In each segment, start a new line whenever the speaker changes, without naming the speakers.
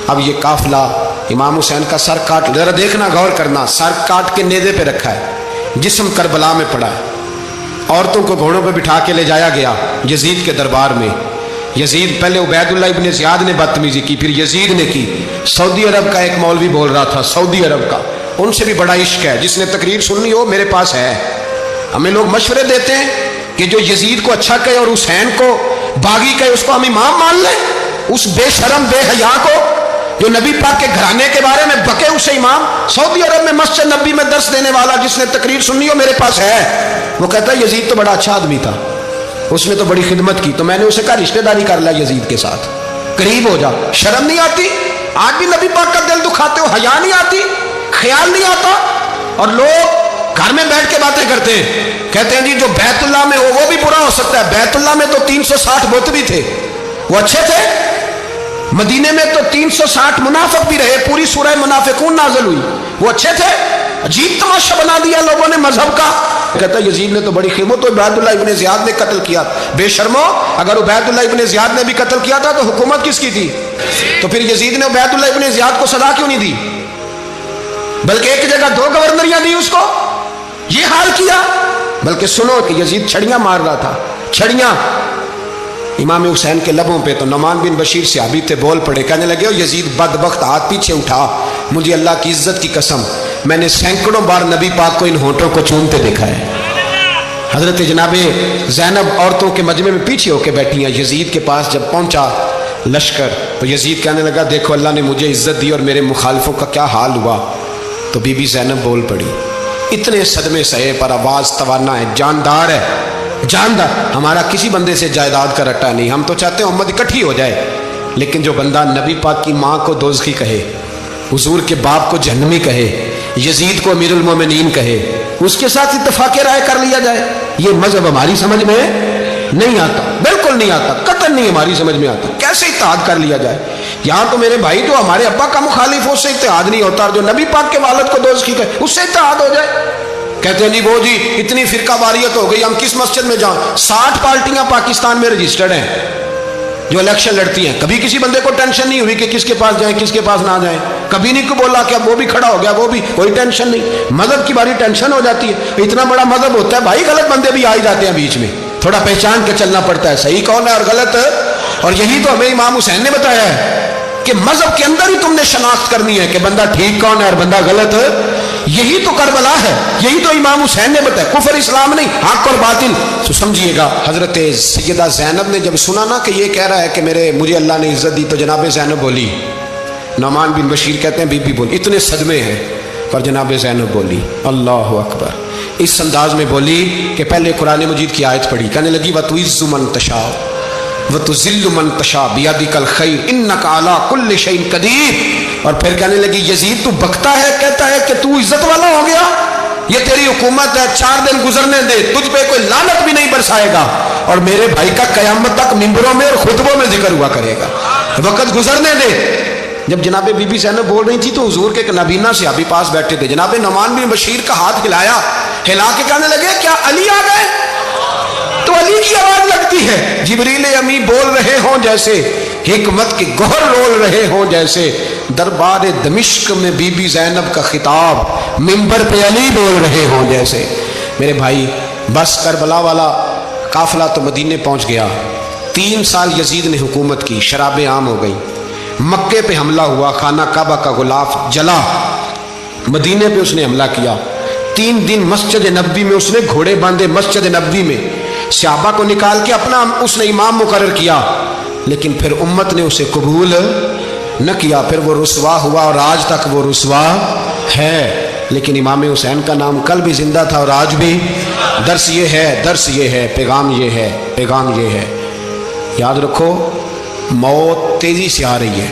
اب یہ قافلہ امام حسین کا سر کاٹ، ذرا دیکھنا غور کرنا، سر کاٹ کے نیزے پہ رکھا ہے، جسم کربلا میں پڑا ہے، عورتوں کو گھوڑوں پہ بٹھا کے لے جایا گیا یزید کے دربار میں۔ یزید پہلے عبید اللہ ابن زیاد نے بدتمیزی کی، پھر یزید نے کی۔ سعودی عرب کا ایک مولوی بول رہا تھا، سعودی عرب کا، ان سے بھی بڑا عشق ہے، جس نے تقریر سننی ہو میرے پاس ہے۔ ہمیں لوگ مشورے دیتے ہیں کہ جو یزید کو اچھا کہے اور حسین کو باغی کہے اس کو ہم امام مان لیں، اس بے شرم بے حیا کو جو نبی پاک کے گھرانے کے بارے میں بکے اسے امام۔ سعودی عرب میں مسجد نبی میں درس دینے والا جس نے تقریر سننی ہو میرے پاس ہے، وہ کہتا ہے یزید تو بڑا اچھا آدمی تھا، اس نے تو بڑی خدمت کی، تو میں نے اسے کہا رشتہ داری کر لیا یزید کے ساتھ، قریب ہو جا۔ شرم نہیں آتی؟ آج بھی نبی پاک کا دل دکھاتے ہو، حیا نہیں آتی، خیال نہیں آتا؟ اور لوگ گھر میں بیٹھ کے باتیں کرتے ہیں، کہتے ہیں جی جو بیت اللہ میں ہو وہ بھی برا ہو سکتا ہے۔ بیت اللہ میں تو 360 بت بھی تھے، وہ اچھے تھے۔ مدینے میں تو 360 منافق بھی رہے، پوری سورہ منافقون نازل ہوئی، وہ اچھے تھے۔ عجیب تماشا بنا دیا لوگوں نے مذہب کا۔ کہتا ہے یزید نے تو بڑی خدمت، تو عبید اللہ ابن زیاد نے قتل کیا۔ بے شرمو، اگر عبید اللہ ابن زیاد نے بھی قتل کیا تھا تو حکومت کس کی تھی؟ تو پھر یزید نے عبید اللہ ابن زیاد کو سزا کیوں نہیں دی، بلکہ ایک جگہ 2 گورنریاں دی اس کو؟ یہ حال کیا۔ بلکہ سنو کہ یزید چھڑیاں مار رہا تھا، چھڑیاں امام حسین کے لبوں پہ، تو نعمان بن بشیر صحابی تھے، بول پڑے، کہنے لگے یزید بدبخت، ہاتھ پیچھے اٹھا، مجھے اللہ کی عزت کی قسم میں نے سینکڑوں بار نبی پاک کو ان ہونٹوں کو چومتے دیکھا ہے۔ حضرت جناب زینب عورتوں کے مجمع میں پیچھے ہو کے بیٹھی ہیں، یزید کے پاس جب پہنچا لشکر تو یزید کہنے لگا دیکھو اللہ نے مجھے عزت دی اور میرے مخالفوں کا کیا حال ہوا۔ تو بی بی زینب بول پڑی، اتنے صدمے سہے پر آواز توانا ہے، جاندار ہے، جاندار، ہمارا کسی بندے سے جائیداد کا رٹا نہیں، ہم تو چاہتے ہیں امت اکٹھی ہو جائے، لیکن جو بندہ نبی پاک کی ماں کو دوزخی کہے، حضور کے باپ کو جہنمی کہے، یزید کو امیر المومنین کہے، اس کے ساتھ اتفاق رائے کر لیا جائے، یہ مذہب ہماری سمجھ میں نہیں آتا، بالکل نہیں آتا، قطعاً نہیں ہماری سمجھ میں آتا۔ کیسے اتحاد کر لیا جائے؟ یہاں تو میرے بھائی جو ہمارے ابا کا مخالف ہو اس سے اتحاد نہیں ہوتا، اور جو نبی پاک کے والد کو دوزخی کہے اس سے اتحاد ہو جائے۔ کہتے ہیں جی وہ جی اتنی فرقہ واریت ہو گئی، ہم کس مسجد میں جائیں؟ 60 پارٹیاں پاکستان میں رجسٹرڈ ہیں جو الیکشن لڑتی ہیں، کبھی کسی بندے کو ٹینشن نہیں ہوئی کہ کس کے پاس جائیں کس کے پاس نہ جائیں، کبھی نہیں کو بولا کہ اب وہ بھی کھڑا ہو گیا، وہ بھی، کوئی ٹینشن نہیں۔ مذہب کی باری ٹینشن ہو جاتی ہے، اتنا بڑا مذہب ہوتا ہے بھائی، غلط بندے بھی آ ہی جاتے ہیں بیچ میں، تھوڑا پہچان کے چلنا پڑتا ہے صحیح کون ہے اور غلط۔ اور یہی تو ہمیں امام حسین نے بتایا ہے کہ مذہب کے اندر ہی تم نے شناخت کرنی ہے کہ بندہ ٹھیک کون ہے اور بندہ غلط ہے۔ یہی تو کربلا ہے، یہی تو امام حسین نے بتایا، کفر اسلام نہیں، حق اور باطل۔ تو سمجھیے گا حضرت سیدہ زینب نے جب سنا نا کہ یہ کہہ رہا ہے کہ مجھے اللہ نے عزت دی، تو جناب زینب بولی، نعمان بن بشیر کہتے ہیں بی بی بولی، اتنے صدمے ہیں پر جناب زینب بولی اللہ اکبر، اس انداز میں بولی کہ پہلے قرآن مجید کی آیت پڑھی، کہنے لگی وَتُعِزُّ مَن تَشَاءُ وَتُذِلُّ مَن تَشَاءُ بِيَدِكَ الْخَيْرُ إِنَّكَ عَلَىٰ كُلِّ شَيْءٍ قَدِيرٌ۔ اور پھر کہنے لگی یزید تو بکتا ہے، کہتا ہے کہ تو عزت والا ہو گیا، یہ تیری حکومت ہے، 4 دن گزرنے دے، تجھ پہ کوئی لعنت بھی نہیں برسائے گا، اور میرے بھائی کا قیامت تک ممبروں میں اور خطبوں میں ذکر ہوا کرے گا، وقت گزرنے دے۔ جب جناب بی بی زینب بول رہی تھی تو حضور کے نابینا صحابی پاس بیٹھے تھے، جناب نعمان بن بشیر کا ہاتھ ہلایا، ہلا کے کہنے لگے کیا علی آ گئے؟ تو علی کی آواز لگتی ہے، جبریل امی بول رہے ہوں جیسے، حکمت کے گوہر رول رہے ہوں جیسے، دربار دمشق میں بی بی زینب کا خطاب، منبر پہ علی بول رہے ہوں جیسے۔ میرے بھائی بس کربلا والا قافلہ تو مدینے پہنچ گیا، 3 سال یزید نے حکومت کی، شرابیں عام ہو گئی، مکے پہ حملہ ہوا، خانہ کعبہ کا غلاف جلا، مدینے پہ اس نے حملہ کیا، 3 دن مسجد نبوی میں اس نے گھوڑے باندھے، مسجد نبوی میں صحابہ کو نکال کے اپنا اس نے امام مقرر کیا، لیکن پھر امت نے اسے قبول نہ کیا، پھر وہ رسوا ہوا اور آج تک وہ رسوا ہے۔ لیکن امام حسین کا نام کل بھی زندہ تھا اور آج بھی۔ درس یہ ہے، پیغام یہ ہے، پیغام یہ ہے، یاد رکھو موت تیزی سے آ رہی ہے،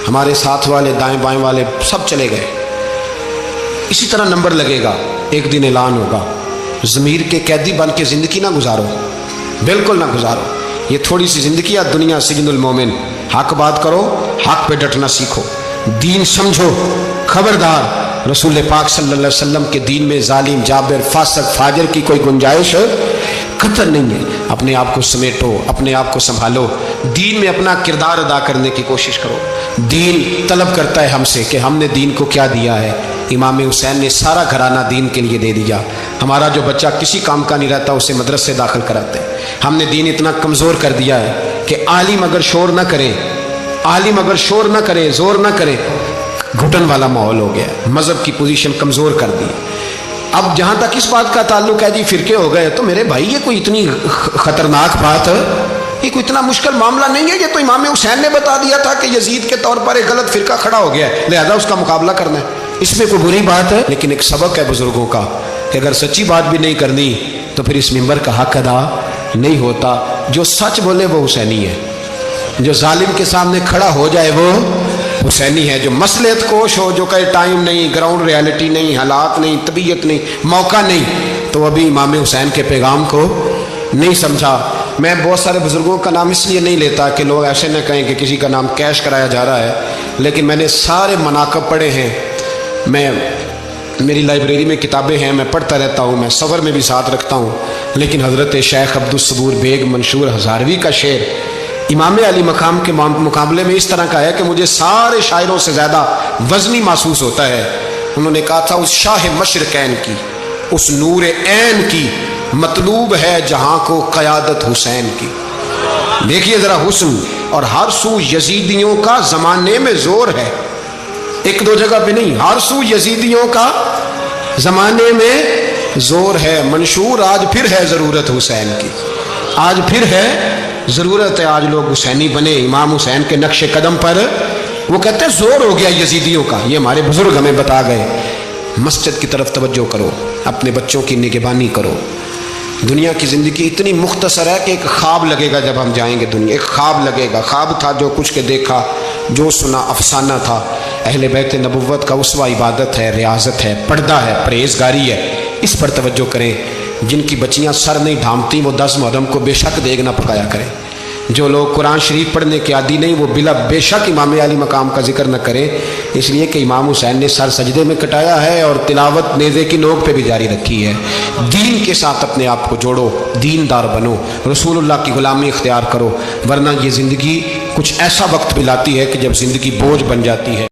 ہمارے ساتھ والے دائیں بائیں والے سب چلے گئے، اسی طرح نمبر لگے گا، ایک دن اعلان ہوگا۔ ضمیر کے قیدی بن کے زندگی نہ گزارو، بالکل نہ گزارو، یہ تھوڑی سی زندگی ہے دنیا سجن المومن۔ حق بات کرو، حق پہ ڈٹنا سیکھو، دین سمجھو، خبردار رسول پاک صلی اللہ علیہ وسلم کے دین میں ظالم، جابر، فاسق، فاجر کی کوئی گنجائش قطع نہیں ہے۔ اپنے آپ کو سمیٹو، اپنے آپ کو سنبھالو، دین میں اپنا کردار ادا کرنے کی کوشش کرو. دین طلب کرتا ہے ہم سے کہ ہم نے دین کو کیا دیا ہے. امام حسین نے سارا گھرانہ دین کے لیے دے دیا. ہمارا جو بچہ کسی کام کا نہیں رہتا اسے مدرسے داخل کراتے. ہم نے دین اتنا کمزور کر دیا ہے کہ عالم اگر شور نہ کرے، عالم اگر شور نہ کرے، زور نہ کرے، گھٹن والا ماحول ہو گیا. مذہب کی پوزیشن کمزور کر دی. اب جہاں تک اس بات کا تعلق ہے جی فرقے ہو گئے، تو میرے بھائی یہ کوئی اتنی خطرناک بات ہے، یہ کوئی اتنا مشکل معاملہ نہیں ہے. یہ تو امام حسین نے بتا دیا تھا کہ یزید کے طور پر ایک غلط فرقہ کھڑا ہو گیا ہے، لہذا اس کا مقابلہ کرنا ہے. اس میں کوئی بری بات ہے؟ لیکن ایک سبق ہے بزرگوں کا کہ اگر سچی بات بھی نہیں کرنی تو پھر اس منبر کا حق ادا نہیں ہوتا. جو سچ بولے وہ حسینی ہے، جو ظالم کے سامنے کھڑا ہو جائے وہ حسینی ہے. جو مصلحت کوش ہو، جو کہے ٹائم نہیں، گراؤنڈ ریالٹی نہیں، حالات نہیں، طبیعت نہیں، موقع نہیں، تو ابھی امام حسین کے پیغام کو نہیں سمجھا. میں بہت سارے بزرگوں کا نام اس لیے نہیں لیتا کہ لوگ ایسے نہ کہیں کہ کسی کا نام کیش کرایا جا رہا ہے، لیکن میں نے سارے مناقب پڑھے ہیں. میری لائبریری میں کتابیں ہیں، میں پڑھتا رہتا ہوں، میں سفر میں بھی ساتھ رکھتا ہوں. لیکن حضرت شیخ عبدالصبور بیگ منشور ہزاروی کا شعر امام علی مقام کے مقابلے میں اس طرح کا ہے کہ مجھے سارے شاعروں سے زیادہ وزنی محسوس ہوتا ہے. انہوں نے کہا تھا اس شاہ مشرقین کی، اس نور عین کی مطلوب ہے جہاں کو قیادت حسین کی. دیکھیے ذرا حسن، اور ہر سو یزیدیوں کا زمانے میں زور ہے. ایک دو جگہ پہ نہیں، ہر سو یزیدیوں کا زمانے میں زور ہے. منشور آج پھر ہے ضرورت حسین کی، آج پھر ہے ضرورت ہے. آج لوگ حسینی بنے، امام حسین کے نقش قدم پر. وہ کہتے ہیں زور ہو گیا یزیدیوں کا. یہ ہمارے بزرگ ہمیں بتا گئے. مسجد کی طرف توجہ کرو، اپنے بچوں کی نگہبانی کرو. دنیا کی زندگی اتنی مختصر ہے کہ ایک خواب لگے گا جب ہم جائیں گے دنیا. ایک خواب لگے گا، خواب تھا جو کچھ کے دیکھا، جو سنا افسانہ تھا. اہل بیت نبوت کا اسوہ عبادت ہے، ریاضت ہے، پردہ ہے، پرہیزگاری ہے. اس پر توجہ کریں. جن کی بچیاں سر نہیں ڈھانپتی وہ 10 محرم کو بے شک دیگ نہ پکایا کریں. جو لوگ قرآن شریف پڑھنے کے عادی نہیں وہ بلا بے شک امام علی مقام کا ذکر نہ کریں، اس لیے کہ امام حسین نے سر سجدے میں کٹایا ہے اور تلاوت نیزے کی نوک پہ بھی جاری رکھی ہے. دین کے ساتھ اپنے آپ کو جوڑو، دیندار بنو، رسول اللہ کی غلامی اختیار کرو، ورنہ یہ زندگی کچھ ایسا وقت بھی لاتی ہے کہ جب زندگی بوجھ بن جاتی ہے.